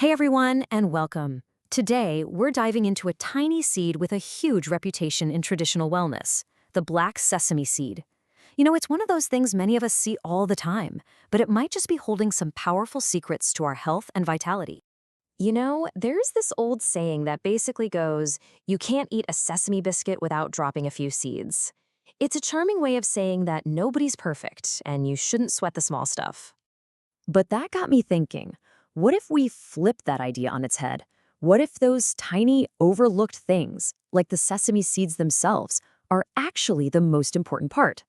Hey everyone, and welcome. Today, we're diving into a tiny seed with a huge reputation in traditional wellness, the black sesame seed. It's one of those things many of us see all the time, but it might just be holding some powerful secrets to our health and vitality. There's this old saying that basically goes, you can't eat a sesame biscuit without dropping a few seeds. It's a charming way of saying that nobody's perfect and you shouldn't sweat the small stuff. But that got me thinking, what if we flipped that idea on its head? What if those tiny, overlooked things, like the sesame seeds themselves, are actually the most important part?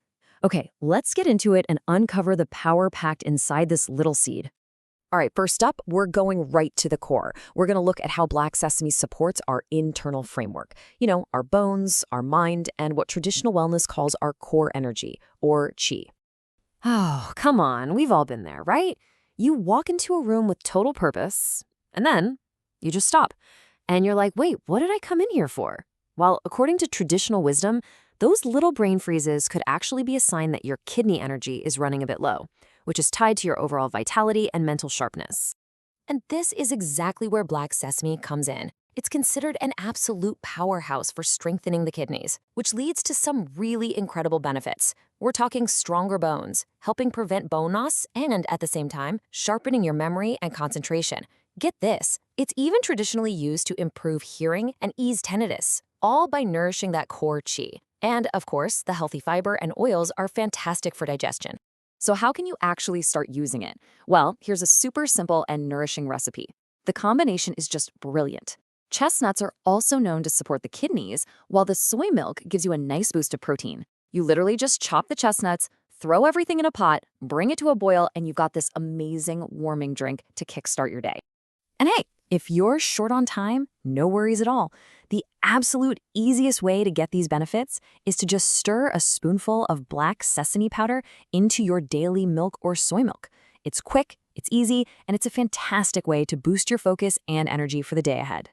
Okay, let's get into it and uncover the power packed inside this little seed. All right, first up, we're going right to the core. We're going to look at how black sesame supports our internal framework. Our bones, our mind, and what traditional wellness calls our core energy, or qi. Oh, come on, we've all been there, right? You walk into a room with total purpose, and then you just stop. And you're like, wait, what did I come in here for? Well, according to traditional wisdom, those little brain freezes could actually be a sign that your kidney energy is running a bit low, which is tied to your overall vitality and mental sharpness. And this is exactly where black sesame comes in. It's considered an absolute powerhouse for strengthening the kidneys, which leads to some really incredible benefits. We're talking stronger bones, helping prevent bone loss, and at the same time, sharpening your memory and concentration. Get this, it's even traditionally used to improve hearing and ease tinnitus, all by nourishing that core qi. And of course, the healthy fiber and oils are fantastic for digestion. So how can you actually start using it? Well, here's a super simple and nourishing recipe. The combination is just brilliant. Chestnuts are also known to support the kidneys, while the soy milk gives you a nice boost of protein. You literally just chop the chestnuts, throw everything in a pot, bring it to a boil, and you've got this amazing warming drink to kickstart your day. And hey, if you're short on time, no worries at all. The absolute easiest way to get these benefits is to just stir a spoonful of black sesame powder into your daily milk or soy milk. It's quick, it's easy, and it's a fantastic way to boost your focus and energy for the day ahead.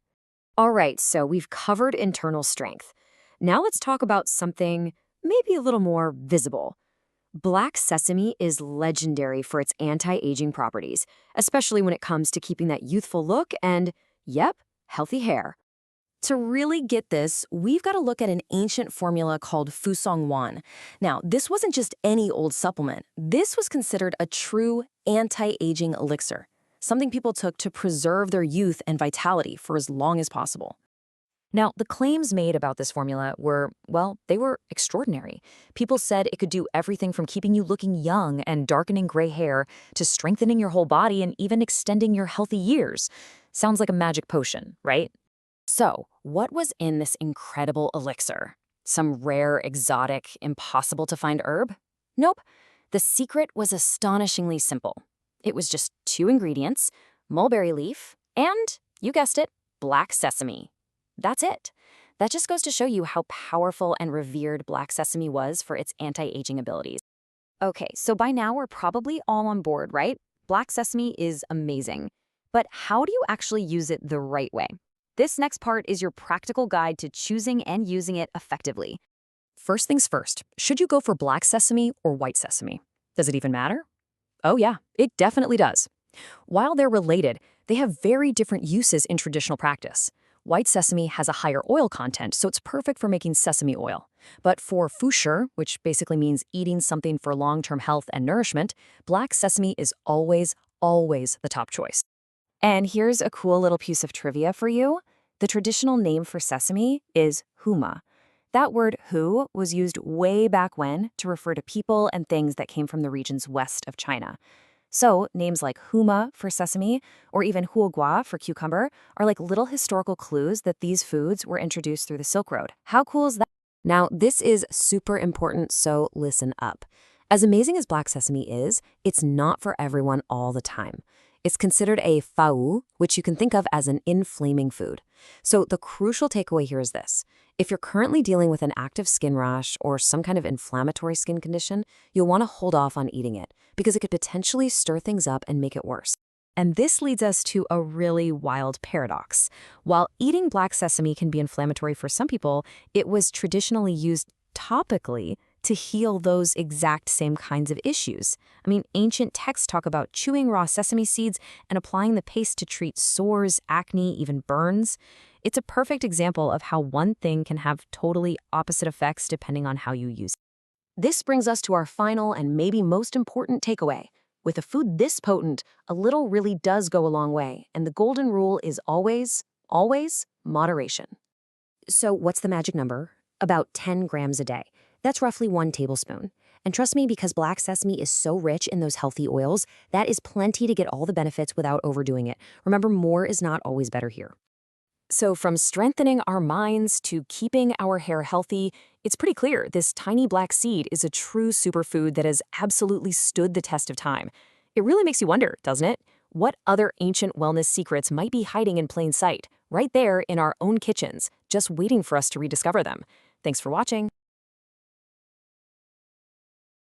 All right, so we've covered internal strength. Now let's talk about something maybe a little more visible. Black sesame is legendary for its anti-aging properties, especially when it comes to keeping that youthful look and, yep, healthy hair. To really get this, we've got to look at an ancient formula called Fusongwan. Now, this wasn't just any old supplement. This was considered a true anti-aging elixir, something people took to preserve their youth and vitality for as long as possible. Now, the claims made about this formula were, well, they were extraordinary. People said it could do everything from keeping you looking young and darkening gray hair to strengthening your whole body and even extending your healthy years. Sounds like a magic potion, right? So, what was in this incredible elixir? Some rare, exotic, impossible-to-find herb? Nope. The secret was astonishingly simple. It was just 2 ingredients, mulberry leaf, and, you guessed it, black sesame. That's it. That just goes to show you how powerful and revered black sesame was for its anti-aging abilities. Okay, so by now we're probably all on board, right? Black sesame is amazing. But how do you actually use it the right way? This next part is your practical guide to choosing and using it effectively. First things first, should you go for black sesame or white sesame? Does it even matter? Oh yeah, it definitely does. While they're related, they have very different uses in traditional practice. White sesame has a higher oil content, so it's perfect for making sesame oil. But for fusher, which basically means eating something for long-term health and nourishment, black sesame is always the top choice. And here's a cool little piece of trivia for you. The traditional name for sesame is huma. That word hu was used way back when to refer to people and things that came from the regions west of China. So names like huma for sesame or even huogua for cucumber are like little historical clues that these foods were introduced through the Silk Road. How cool is that? Now, this is super important, so listen up. As amazing as black sesame is, it's not for everyone all the time. It's considered a fau, which you can think of as an inflaming food. So the crucial takeaway here is this. If you're currently dealing with an active skin rash or some kind of inflammatory skin condition, you'll want to hold off on eating it because it could potentially stir things up and make it worse. And this leads us to a really wild paradox. While eating black sesame can be inflammatory for some people, it was traditionally used topically to heal those exact same kinds of issues. I mean, ancient texts talk about chewing raw sesame seeds and applying the paste to treat sores, acne, even burns. It's a perfect example of how one thing can have totally opposite effects depending on how you use it. This brings us to our final and maybe most important takeaway. With a food this potent, a little really does go a long way, and the golden rule is always, always moderation. So what's the magic number? About 10 grams a day. That's roughly 1 tablespoon. And trust me, because black sesame is so rich in those healthy oils, that is plenty to get all the benefits without overdoing it. Remember, more is not always better here. So from strengthening our minds to keeping our hair healthy, it's pretty clear this tiny black seed is a true superfood that has absolutely stood the test of time. It really makes you wonder, doesn't it? What other ancient wellness secrets might be hiding in plain sight, right there in our own kitchens, just waiting for us to rediscover them? Thanks for watching.